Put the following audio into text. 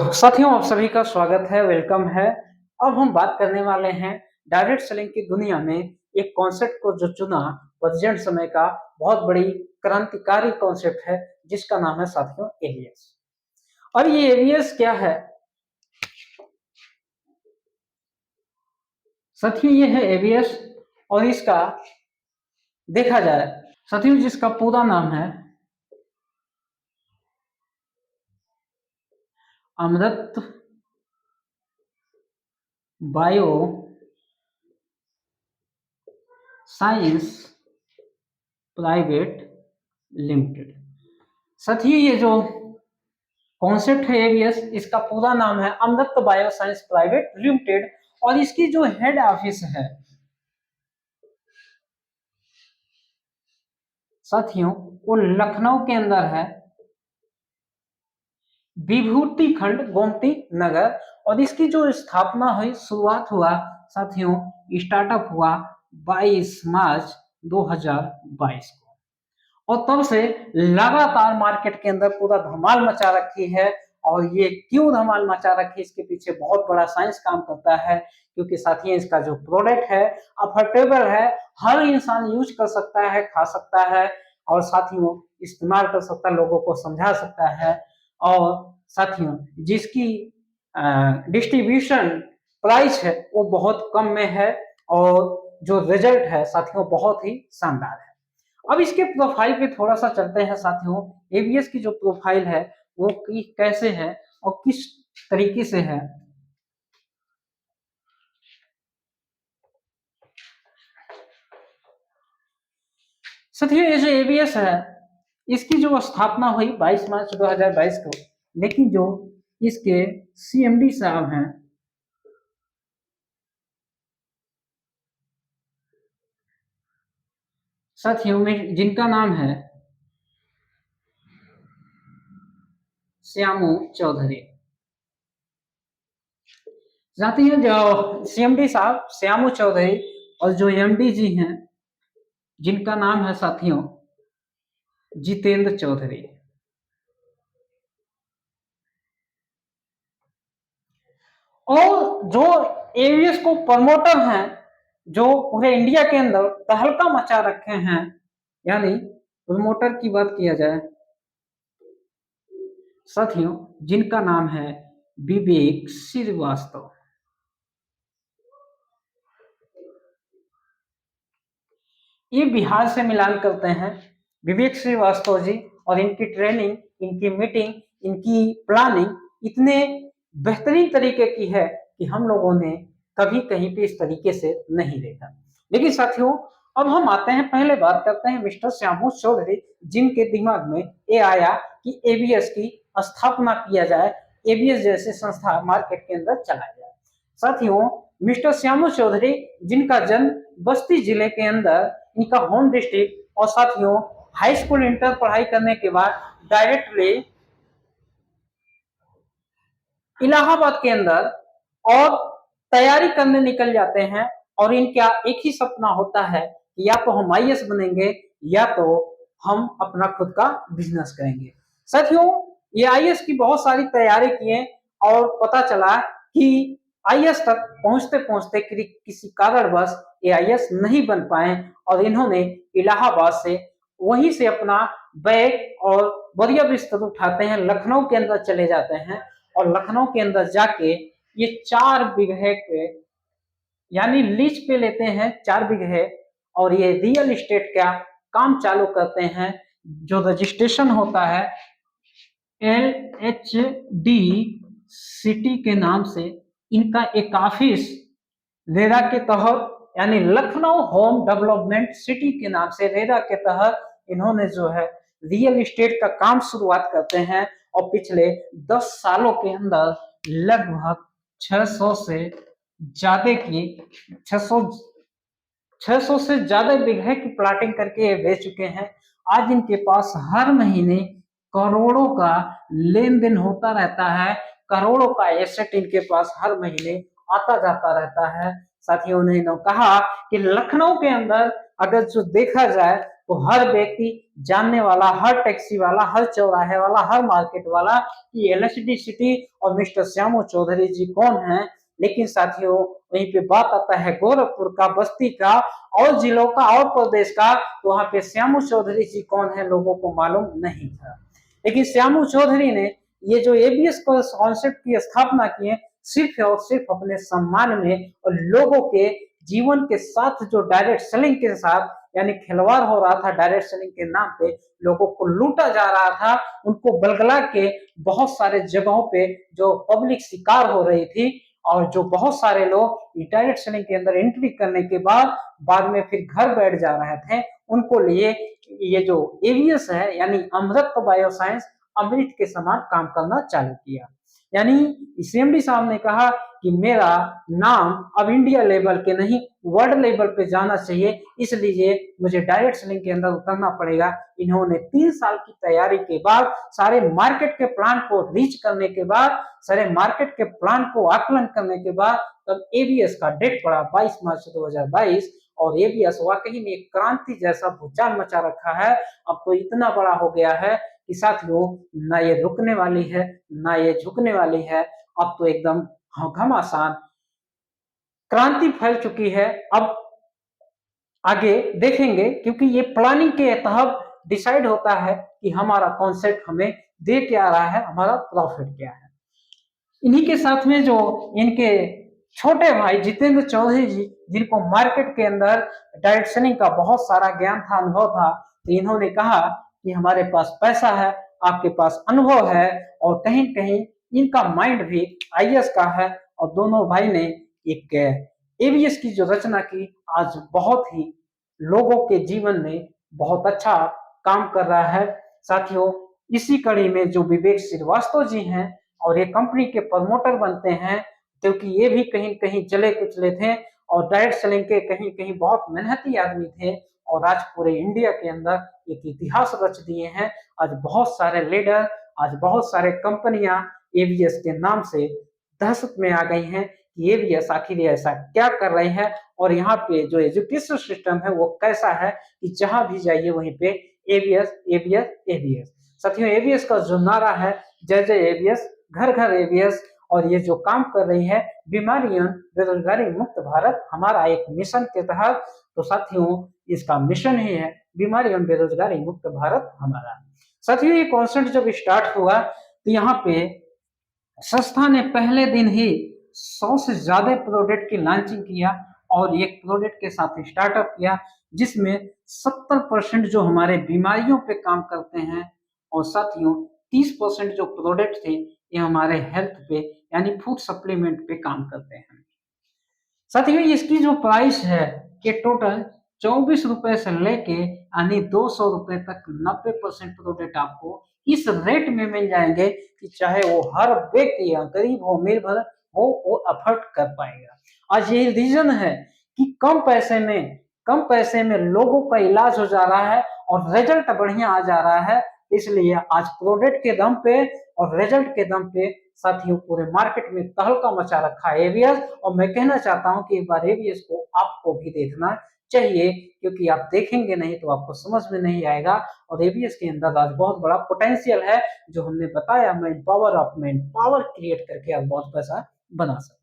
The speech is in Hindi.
साथियों, आप सभी का स्वागत है, वेलकम है। अब हम बात करने वाले हैं डायरेक्ट सेलिंग की दुनिया में एक कॉन्सेप्ट को जो चुना प्रेजेंट समय का बहुत बड़ी क्रांतिकारी कॉन्सेप्ट है, जिसका नाम है साथियों एवीएस। और ये एवीएस क्या है साथियों? ये है एवीएस और इसका देखा जाए साथियों, जिसका पूरा नाम है अमृत बायो साइंस प्राइवेट लिमिटेड। साथियों, ये जो कॉन्सेप्ट है एवीएस, इसका पूरा नाम है अमृत बायो साइंस प्राइवेट लिमिटेड और इसकी जो हेड ऑफिस है साथियों, वो लखनऊ के अंदर है, विभूति खंड गोमती नगर। और इसकी जो स्थापना हुई, शुरुआत हुआ साथियों, स्टार्टअप हुआ 22 मार्च 2022 को। और तब से लगातार मार्केट के अंदर पूरा धमाल मचा रखी है। और ये क्यों धमाल मचा रखी है, इसके पीछे बहुत बड़ा साइंस काम करता है, क्योंकि साथियों इसका जो प्रोडक्ट है अफोर्डेबल है, हर इंसान यूज कर सकता है, खा सकता है और साथियों इस्तेमाल कर सकता है, लोगों को समझा सकता है। और साथियों जिसकी डिस्ट्रीब्यूशन प्राइस है वो बहुत कम में है और जो रिजल्ट है साथियों बहुत ही शानदार है। अब इसके प्रोफाइल पे थोड़ा सा चलते हैं साथियों। एवीएस की जो प्रोफाइल है वो कैसे है और किस तरीके से है। साथियों ये जो एवीएस है, इसकी जो स्थापना हुई 22 मार्च 2022 को, लेकिन जो इसके सीएमडी साहब हैं साथियों में, जिनका नाम है श्यामू चौधरी। साथियों जो सीएमडी साहब श्यामू चौधरी और जो एमडी जी हैं, जिनका नाम है साथियों जितेंद्र चौधरी। और जो एवीएस को प्रमोटर हैं, जो पूरे इंडिया के अंदर तहलका मचा रखे हैं, यानी प्रमोटर की बात किया जाए साथियों, जिनका नाम है विवेक श्रीवास्तव। ये बिहार से मिलान करते हैं विवेक श्रीवास्तव जी, और इनकी ट्रेनिंग, इनकी मीटिंग, इनकी प्लानिंग इतने बेहतरीन तरीके की है कि हम लोगों ने कभी कहीं पे इस तरीके से नहीं देखा। लेकिन साथियों अब हम आते हैं, पहले बात करते हैं मिस्टर श्यामू चौधरी, जिनके दिमाग में ये आया कि एबीएस की स्थापना किया जाए, एबीएस जैसे संस्था मार्केट के अंदर चलाया जाए। साथियों मिस्टर श्यामू चौधरी, जिनका जन्म बस्ती जिले के अंदर, इनका होम डिस्ट्रिक्ट, और साथियों हाई स्कूल इंटर पढ़ाई करने के बाद डायरेक्टली इलाहाबाद के अंदर और तैयारी करने निकल जाते हैं। और इनका एक ही सपना होता है कि या तो हम आईएएस बनेंगे या तो हम अपना खुद का बिजनेस करेंगे। साथियों ये आईएएस की बहुत सारी तैयारी किए और पता चला कि आईएएस तक पहुंचते पहुंचते किसी कारणवश ये आईएएस नहीं बन पाए और इन्होंने इलाहाबाद से वहीं से अपना बैग और बढ़िया बिस्तर उठाते हैं, लखनऊ के अंदर चले जाते हैं और लखनऊ के अंदर जाके ये 4 बीघे के यानी लीज पे लेते हैं 4 बीघे, और ये रियल एस्टेट का काम चालू करते हैं। जो रजिस्ट्रेशन होता है LHD सिटी के नाम से, इनका एक ऑफिस रेरा के तहत यानी लखनऊ होम डेवलपमेंट सिटी के नाम से रेरा के तहत इन्होंने जो है रियल एस्टेट का काम शुरुआत करते हैं। और पिछले 10 सालों के अंदर लगभग 600 से ज्यादा की 600 से ज्यादा बीघे की प्लाटिंग करके ये बेच चुके हैं। आज इनके पास हर महीने करोड़ों का लेन देन होता रहता है, करोड़ों का एसेट इनके पास हर महीने आता जाता रहता है। साथियों ने कहा कि लखनऊ के अंदर अगर जो देखा जाए तो हर व्यक्ति जानने वाला, हर टैक्सी वाला, हर चौराहे वाला, हर मार्केट वाला कि एलएसडी सिटी और मिस्टर श्यामू चौधरी जी कौन है। लेकिन साथियों वहीं पे बात आता है गोरखपुर का, बस्ती का और जिलों का और प्रदेश का, तो वहां पे श्यामू चौधरी जी कौन है लोगों को मालूम नहीं था। लेकिन श्यामू चौधरी ने ये जो एबीएस कॉन्सेप्ट की स्थापना की है सिर्फ और सिर्फ अपने सम्मान में और लोगों के जीवन के साथ जो डायरेक्ट सेलिंग के साथ यानी खिलवाड़ हो रहा था, डायरेक्ट सेलिंग के नाम पे लोगों को लूटा जा रहा था, उनको बलगला के बहुत सारे जगहों पे जो पब्लिक शिकार हो रही थी और जो बहुत सारे लोग डायरेक्ट सेलिंग के अंदर एंट्री करने के बाद में फिर घर बैठ जा रहे थे, उनको लिए ये जो एवीएस है यानी अमृत बायोसाइंस अमृत के समान काम करना चालू किया। यानी सीएमडी साहब ने कहा कि मेरा नाम अब इंडिया लेवल के नहीं वर्ल्ड लेवल पे जाना चाहिए, इसलिए मुझे डायरेक्ट सेलिंग के अंदर उतरना पड़ेगा। इन्होंने 3 साल की तैयारी के बाद, सारे मार्केट के प्लान को रीच करने के बाद, सारे मार्केट के प्लान को आकलन करने के बाद तब एबीएस का डेट पड़ा 22 मार्च 2022 और एबीएस वाकई में एक क्रांति जैसा भूचाल मचा रखा है। अब तो इतना बड़ा हो गया है कि साथियों ना ये रुकने वाली है ना ये झुकने वाली है, अब तो एकदम घमासान क्रांति फैल चुकी है। अब आगे देखेंगे क्योंकि ये प्लानिंग के तहत डिसाइड होता है कि हमारा कॉन्सेप्ट हमें दे क्या रहा है, हमारा प्रॉफिट क्या है। इन्हीं के साथ में जो इनके छोटे भाई जितेंद्र चौधरी जी, जिनको मार्केट के अंदर डायरेक्ट सेलिंग का बहुत सारा ज्ञान था, अनुभव था, तो इन्होंने कहा कि हमारे पास पैसा है, आपके पास अनुभव है और कहीं कहीं इनका माइंड भी आईएएस का है और दोनों भाई ने एक एबीएस की जो रचना की आज बहुत ही लोगों के जीवन में बहुत अच्छा काम कर रहा है। साथियों इसी कड़ी में जो विवेक श्रीवास्तव जी हैं और ये कंपनी के प्रमोटर बनते हैं, क्योंकि ये भी कहीं कहीं जले कुचले थे और डायरेक्ट सेलिंग के कहीं कहीं बहुत मेहनती आदमी थे और आज पूरे इंडिया के अंदर एक इतिहास रच दिए हैं। आज बहुत सारे लीडर, आज बहुत सारे कंपनियां एबीएस के नाम से दहशत में आ गई हैं कि एबीएस आखिर ऐसा क्या कर रही है और यहाँ पे जो एजुकेशन सिस्टम है वो कैसा है कि जहां भी जाइए वहीं पे एबीएस एबीएस एबीएस। साथियों एबीएस का जो नारा है जय जय एबीएस, घर घर एबीएस, और ये जो काम कर रही है बीमारियों बेरोजगारी मुक्त भारत हमारा एक मिशन के तहत, तो साथियों इसका मिशन ही है बीमारियों बेरोजगारी मुक्त भारत हमारा। साथियों ये कॉन्सेप्ट जब स्टार्ट हुआ तो यहाँ पे संस्था ने पहले दिन ही 100 से ज्यादा प्रोडक्ट की लॉन्चिंग किया और एक प्रोडक्ट के साथ स्टार्टअप किया जिसमें 70% जो हमारे बीमारियों पे काम करते हैं और साथियों 30% जो प्रोडक्ट थे ये हमारे हेल्थ पे यानी फूड सप्लीमेंट पे काम करते हैं। साथियों इसकी जो प्राइस है ये टोटल 24 रुपए से लेके यानी 200 रुपए तक 90% प्रोडक्ट आपको इस रेट में मिल जाएंगे कि चाहे वो हर व्यक्ति या गरीब हो अमीर भर हो वो अफोर्ड कर पाएगा। आज यही रीजन है कि कम पैसे में लोगों का इलाज हो जा रहा है और रिजल्ट बढ़िया आ जा रहा है, इसलिए आज प्रोडक्ट के दम पे और रिजल्ट के दम पे साथियों पूरे मार्केट में तहलका मचा रखा है एबीएस। और मैं कहना चाहता हूं कि एक बार एबीएस को आपको भी देखना चाहिए क्योंकि आप देखेंगे नहीं तो आपको समझ में नहीं आएगा और एबीएस के अंदर आज बहुत बड़ा पोटेंशियल है जो हमने बताया। मैं power of man power create करके आप बहुत पैसा बना सकते।